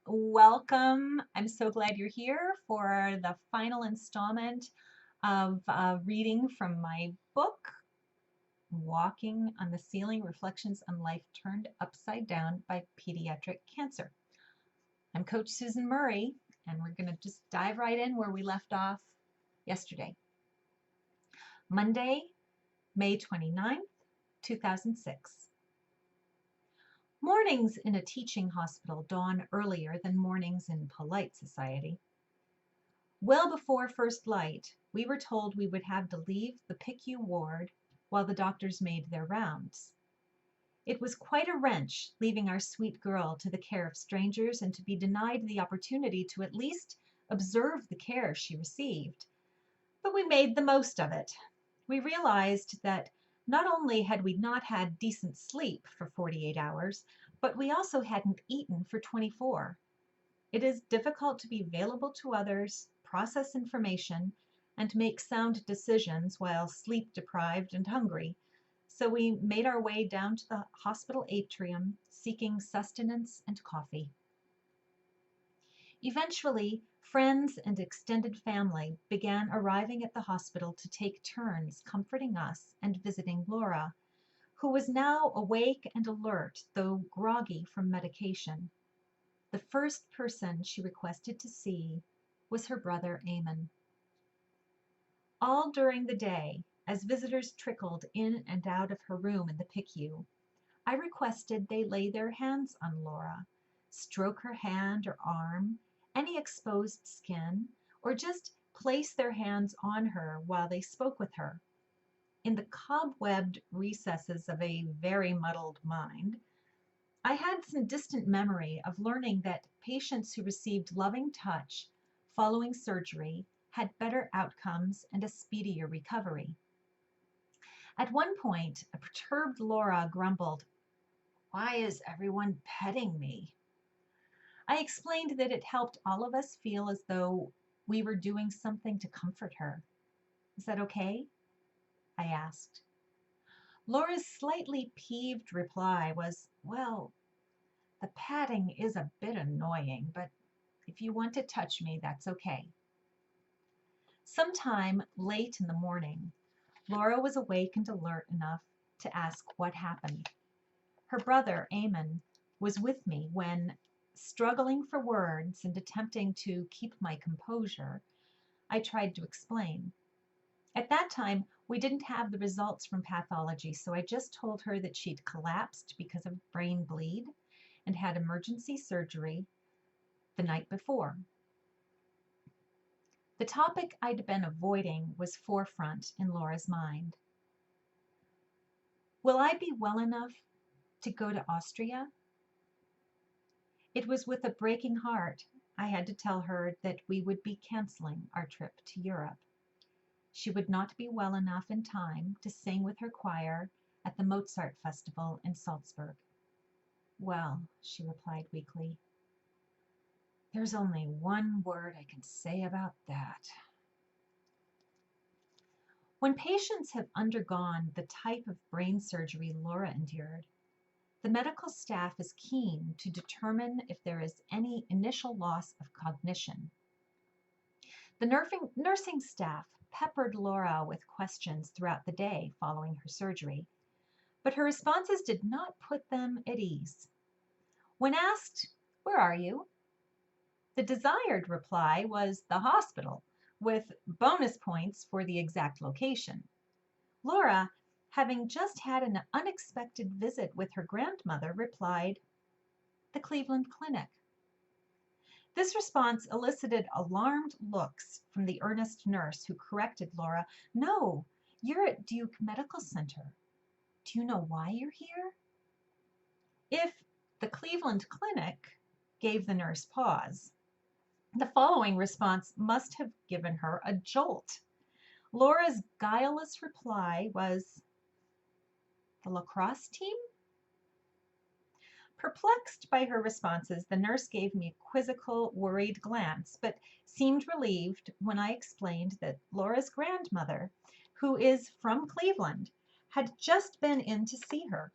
welcome. I'm so glad you're here for the final installment of reading from my book, Walking on the Ceiling, Reflections on Life Turned Upside Down by Pediatric Cancer. I'm Coach Susan Murray, and we're going to just dive right in where we left off yesterday. Monday, May 29th, 2006. Mornings in a teaching hospital dawn earlier than mornings in polite society. Well before first light, we were told we would have to leave the PICU ward while the doctors made their rounds. It was quite a wrench leaving our sweet girl to the care of strangers and to be denied the opportunity to at least observe the care she received. But we made the most of it. We realized that not only had we not had decent sleep for 48 hours, but we also hadn't eaten for 24. It is difficult to be available to others, process information, and make sound decisions while sleep deprived and hungry. So we made our way down to the hospital atrium, seeking sustenance and coffee. Eventually, friends and extended family began arriving at the hospital to take turns comforting us and visiting Laura, who was now awake and alert, though groggy from medication. The first person she requested to see was her brother Eamon. All during the day, as visitors trickled in and out of her room in the PICU, I requested they lay their hands on Laura, stroke her hand or arm, any exposed skin, or just place their hands on her while they spoke with her. In the cobwebbed recesses of a very muddled mind, I had some distant memory of learning that patients who received loving touch following surgery had better outcomes and a speedier recovery. At one point, a perturbed Laura grumbled, "Why is everyone petting me?" I explained that it helped all of us feel as though we were doing something to comfort her. "Is that okay?" I asked. Laura's slightly peeved reply was, "Well, the patting is a bit annoying, but if you want to touch me, that's okay." Sometime late in the morning, Laura was awake and alert enough to ask what happened. Her brother, Eamon, was with me when, struggling for words and attempting to keep my composure, I tried to explain. At that time, we didn't have the results from pathology, so I just told her that she'd collapsed because of brain bleed and had emergency surgery the night before. The topic I'd been avoiding was forefront in Laura's mind. "Will I be well enough to go to Austria?" It was with a breaking heart I had to tell her that we would be canceling our trip to Europe. She would not be well enough in time to sing with her choir at the Mozart Festival in Salzburg. "Well," she replied weakly, "there's only one word I can say about that." When patients have undergone the type of brain surgery Laura endured, the medical staff is keen to determine if there is any initial loss of cognition. The nursing staff peppered Laura with questions throughout the day following her surgery, but her responses did not put them at ease. When asked, "Where are you?" the desired reply was the hospital, with bonus points for the exact location. Laura, having just had an unexpected visit with her grandmother, replied, "The Cleveland Clinic." This response elicited alarmed looks from the earnest nurse who corrected Laura. "No, you're at Duke Medical Center. Do you know why you're here?" If the Cleveland Clinic gave the nurse pause, the following response must have given her a jolt. Laura's guileless reply was, "The lacrosse team?" Perplexed by her responses, the nurse gave me a quizzical, worried glance, but seemed relieved when I explained that Laura's grandmother, who is from Cleveland, had just been in to see her.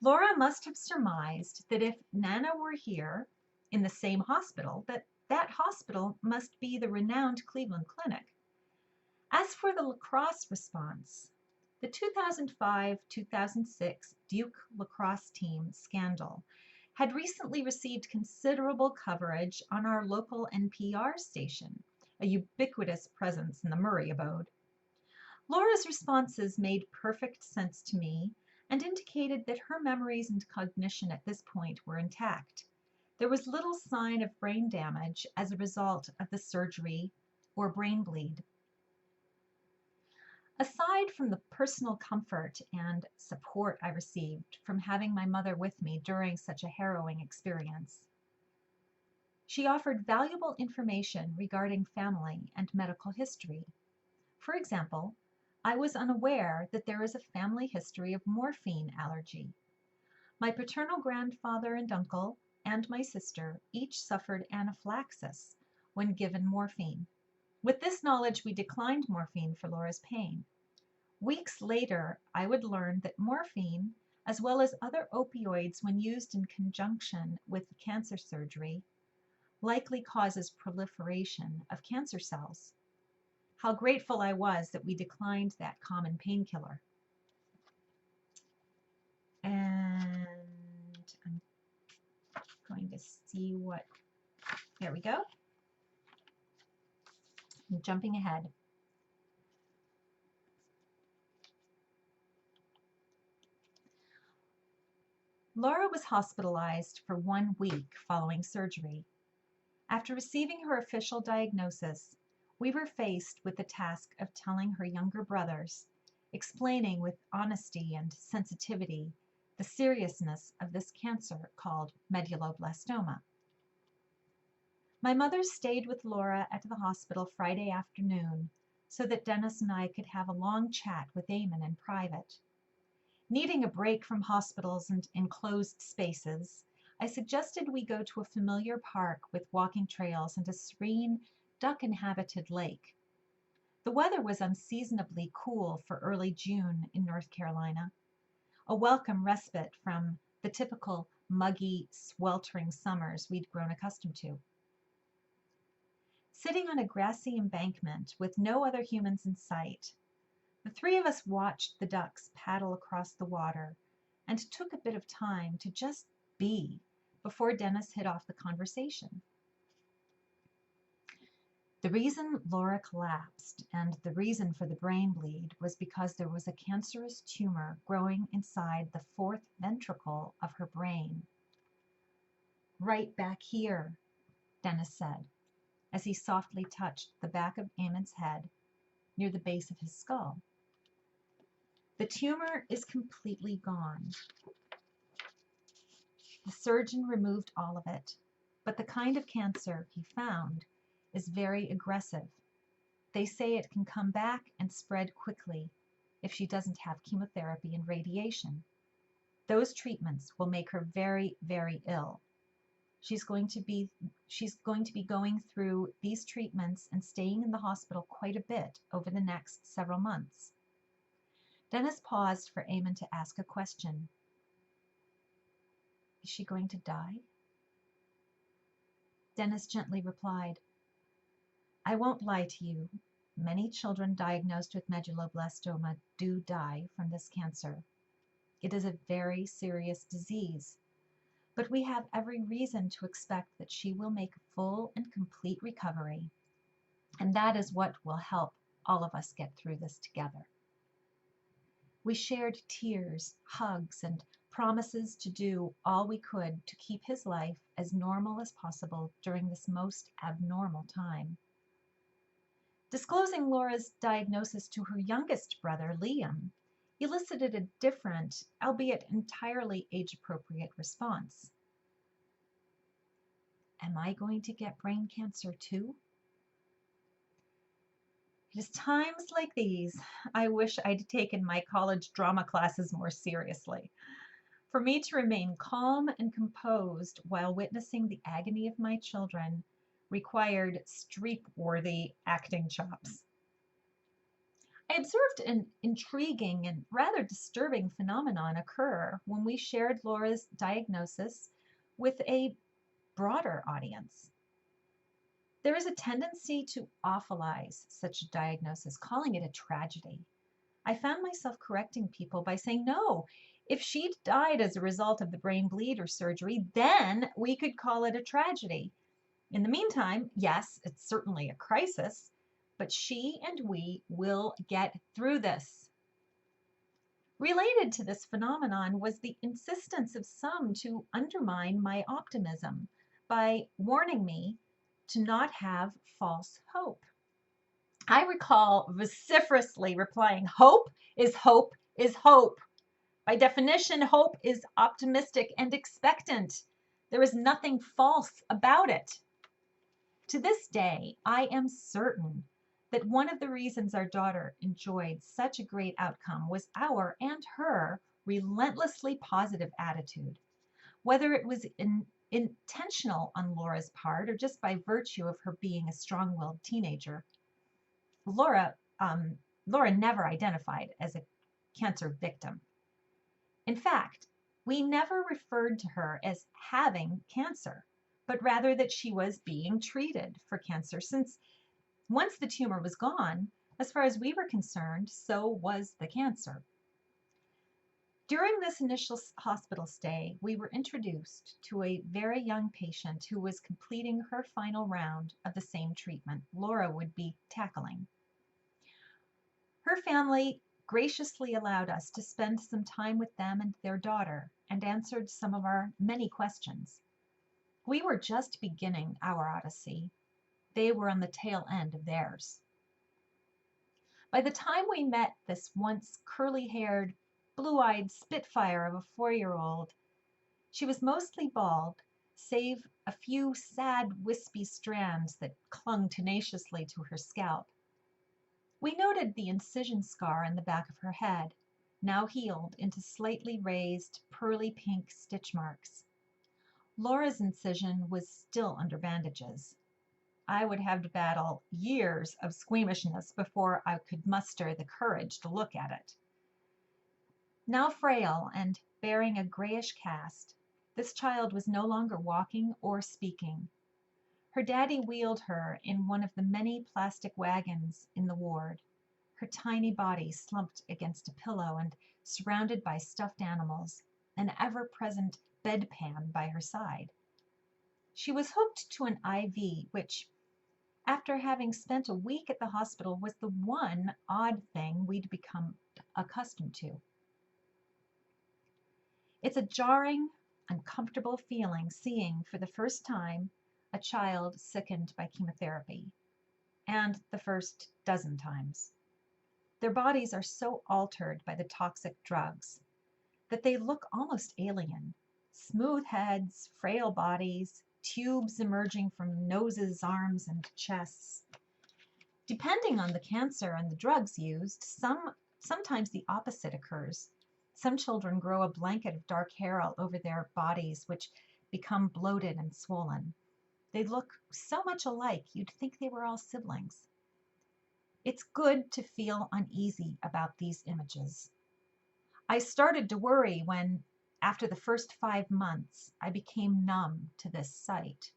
Laura must have surmised that if Nana were here in the same hospital, that hospital must be the renowned Cleveland Clinic. As for the lacrosse response, the 2005-2006 Duke lacrosse team scandal had recently received considerable coverage on our local NPR station, a ubiquitous presence in the Murray abode. Laura's responses made perfect sense to me and indicated that her memories and cognition at this point were intact. There was little sign of brain damage as a result of the surgery or brain bleed. Aside from the personal comfort and support I received from having my mother with me during such a harrowing experience, she offered valuable information regarding family and medical history. For example, I was unaware that there is a family history of morphine allergy. My paternal grandfather and uncle and my sister each suffered anaphylaxis when given morphine. With this knowledge, we declined morphine for Laura's pain. Weeks later, I would learn that morphine, as well as other opioids when used in conjunction with cancer surgery, likely causes proliferation of cancer cells. How grateful I was that we declined that common painkiller. And I'm going to see what, there we go. I'm jumping ahead. Laura was hospitalized for 1 week following surgery. After receiving her official diagnosis, we were faced with the task of telling her younger brothers, explaining with honesty and sensitivity the seriousness of this cancer called medulloblastoma. My mother stayed with Laura at the hospital Friday afternoon so that Dennis and I could have a long chat with Eamon in private. Needing a break from hospitals and enclosed spaces, I suggested we go to a familiar park with walking trails and a serene, duck-inhabited lake. The weather was unseasonably cool for early June in North Carolina, a welcome respite from the typical muggy, sweltering summers we'd grown accustomed to. Sitting on a grassy embankment with no other humans in sight, the three of us watched the ducks paddle across the water and took a bit of time to just be before Dennis hit off the conversation. The reason Laura collapsed and the reason for the brain bleed was because there was a cancerous tumor growing inside the fourth ventricle of her brain. Right back here, Dennis said, as he softly touched the back of Eamon's head near the base of his skull. The tumor is completely gone. The surgeon removed all of it, but the kind of cancer he found is very aggressive. They say it can come back and spread quickly if she doesn't have chemotherapy and radiation. Those treatments will make her very, very ill. She's going to be going through these treatments and staying in the hospital quite a bit over the next several months. Dennis paused for Eamon to ask a question. Is she going to die? Dennis gently replied, I won't lie to you. Many children diagnosed with medulloblastoma do die from this cancer. It is a very serious disease, but we have every reason to expect that she will make a full and complete recovery, and that is what will help all of us get through this together. We shared tears, hugs, and promises to do all we could to keep his life as normal as possible during this most abnormal time. Disclosing Laura's diagnosis to her youngest brother, Liam, elicited a different, albeit entirely age-appropriate response. Am I going to get brain cancer too? It is times like these I wish I'd taken my college drama classes more seriously. For me to remain calm and composed while witnessing the agony of my children required street-worthy acting chops. I observed an intriguing and rather disturbing phenomenon occur when we shared Laura's diagnosis with a broader audience. There is a tendency to awfulize such a diagnosis, calling it a tragedy. I found myself correcting people by saying, no, if she'd died as a result of the brain bleed or surgery, then we could call it a tragedy. In the meantime, yes, it's certainly a crisis, but she and we will get through this. Related to this phenomenon was the insistence of some to undermine my optimism by warning me to not have false hope. I recall vociferously replying, hope is hope is hope. By definition, hope is optimistic and expectant. There is nothing false about it. To this day, I am certain that one of the reasons our daughter enjoyed such a great outcome was our and her relentlessly positive attitude. Whether it was intentional on Laura's part or just by virtue of her being a strong-willed teenager, Laura never identified as a cancer victim. In fact, we never referred to her as having cancer, but rather that she was being treated for cancer, since once the tumor was gone, as far as we were concerned, so was the cancer. During this initial hospital stay, we were introduced to a very young patient who was completing her final round of the same treatment Laura would be tackling. Her family graciously allowed us to spend some time with them and their daughter and answered some of our many questions. We were just beginning our odyssey. They were on the tail end of theirs. By the time we met this once curly-haired, blue-eyed spitfire of a 4-year-old, she was mostly bald, save a few sad, wispy strands that clung tenaciously to her scalp. We noted the incision scar on the back of her head, now healed into slightly raised, pearly pink stitch marks. Laura's incision was still under bandages. I would have to battle years of squeamishness before I could muster the courage to look at it. Now frail and bearing a grayish cast, this child was no longer walking or speaking. Her daddy wheeled her in one of the many plastic wagons in the ward, her tiny body slumped against a pillow and surrounded by stuffed animals, an ever-present bedpan by her side. She was hooked to an IV, which, after having spent a week at the hospital, was the one odd thing we'd become accustomed to. It's a jarring, uncomfortable feeling seeing for the first time a child sickened by chemotherapy, and the first dozen times. Their bodies are so altered by the toxic drugs that they look almost alien. Smooth heads, frail bodies, tubes emerging from noses, arms, and chests. Depending on the cancer and the drugs used, sometimes the opposite occurs. Some children grow a blanket of dark hair all over their bodies, which become bloated and swollen. They look so much alike, you'd think they were all siblings. It's good to feel uneasy about these images. I started to worry when, after the first 5 months, I became numb to this sight.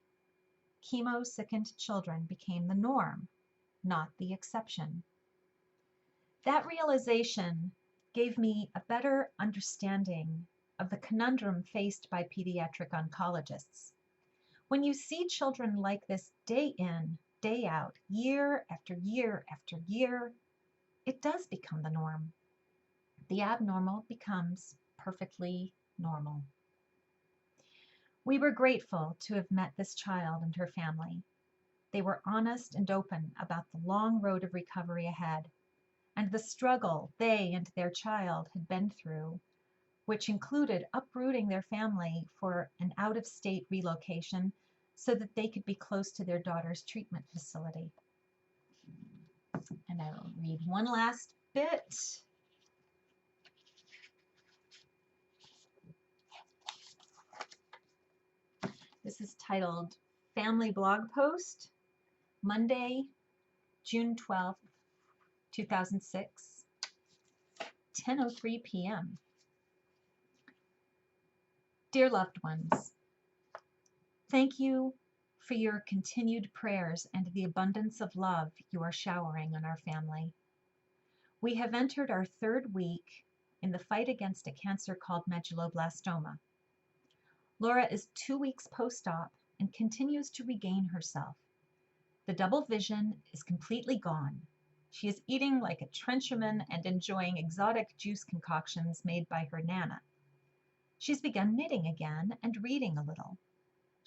Chemo-sickened children became the norm, not the exception. That realization gave me a better understanding of the conundrum faced by pediatric oncologists. When you see children like this day in, day out, year after year after year, it does become the norm. The abnormal becomes perfectly normal. We were grateful to have met this child and her family. They were honest and open about the long road of recovery ahead and the struggle they and their child had been through, which included uprooting their family for an out-of-state relocation so that they could be close to their daughter's treatment facility. And I will read one last bit. This is titled Family Blog Post, Monday, June 12th, 2006, 10:03 p.m. Dear loved ones, Thank you for your continued prayers and the abundance of love you are showering on our family. We have entered our third week in the fight against a cancer called medulloblastoma. Laura is 2 weeks post-op and continues to regain herself. The double vision is completely gone. She is eating like a trencherman and enjoying exotic juice concoctions made by her nana. She's begun knitting again and reading a little.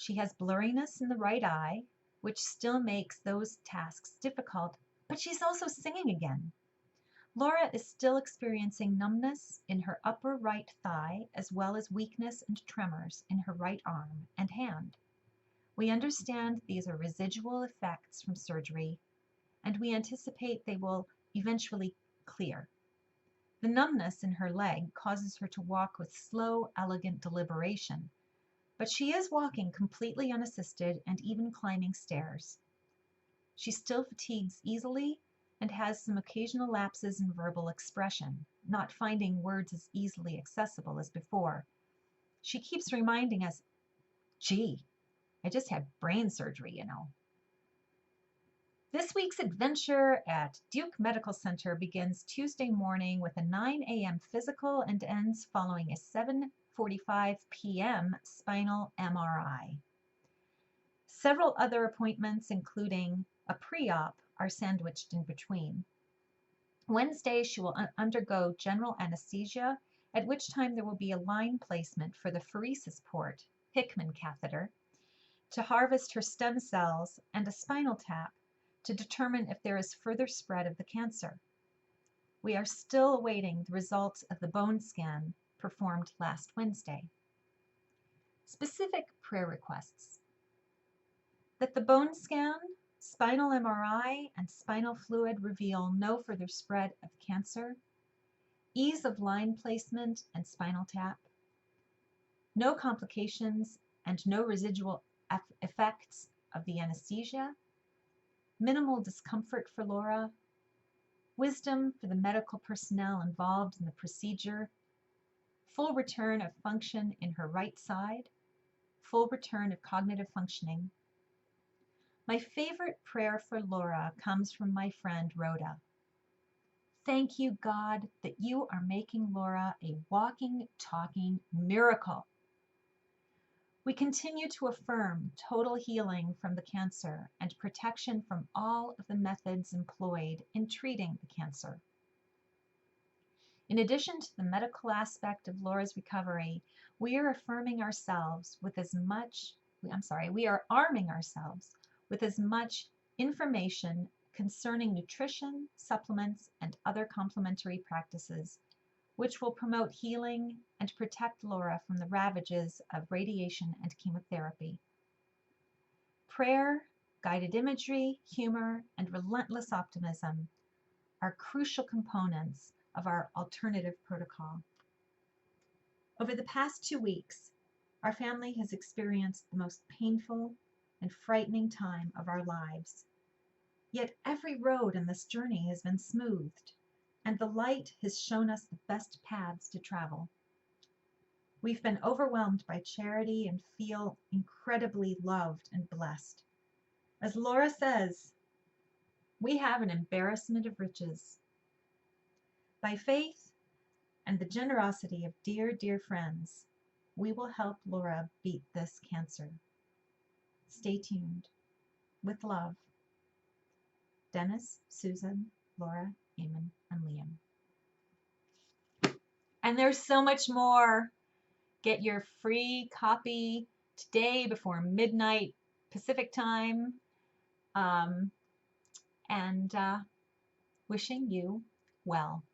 She has blurriness in the right eye, which still makes those tasks difficult, but she's also singing again. Laura is still experiencing numbness in her upper right thigh, as well as weakness and tremors in her right arm and hand. We understand these are residual effects from surgery, and we anticipate they will eventually clear. The numbness in her leg causes her to walk with slow, elegant deliberation, but she is walking completely unassisted and even climbing stairs. She still fatigues easily and has some occasional lapses in verbal expression, not finding words as easily accessible as before. She keeps reminding us, gee, I just had brain surgery, you know. This week's adventure at Duke Medical Center begins Tuesday morning with a 9 a.m. physical and ends following a 7:45 p.m. spinal MRI. Several other appointments, including a pre-op, are sandwiched in between. Wednesday, she will undergo general anesthesia, at which time there will be a line placement for the pheresis port, Hickman catheter, to harvest her stem cells, and a spinal tap to determine if there is further spread of the cancer. We are still awaiting the results of the bone scan performed last Wednesday. Specific prayer requests: that the bone scan, spinal MRI, and spinal fluid reveal no further spread of cancer, ease of line placement and spinal tap, no complications and no residual effects of the anesthesia, minimal discomfort for Laura, wisdom for the medical personnel involved in the procedure, full return of function in her right side, full return of cognitive functioning. My favorite prayer for Laura comes from my friend Rhoda. Thank you, God, that you are making Laura a walking, talking miracle. We continue to affirm total healing from the cancer and protection from all of the methods employed in treating the cancer. In addition to the medical aspect of Laura's recovery, we are arming ourselves with as much information concerning nutrition, supplements, and other complementary practices, which will promote healing and protect Laura from the ravages of radiation and chemotherapy. Prayer, guided imagery, humor, and relentless optimism are crucial components of our alternative protocol. Over the past 2 weeks, our family has experienced the most painful and frightening time of our lives. Yet every road on this journey has been smoothed, and the light has shown us the best paths to travel. We've been overwhelmed by charity and feel incredibly loved and blessed. As Laura says, we have an embarrassment of riches. By faith and the generosity of dear, dear friends, we will help Laura beat this cancer. Stay tuned. With love, Dennis, Susan, Laura, Eamon, and Liam. And there's so much more. Get your free copy today before midnight Pacific time. And wishing you well.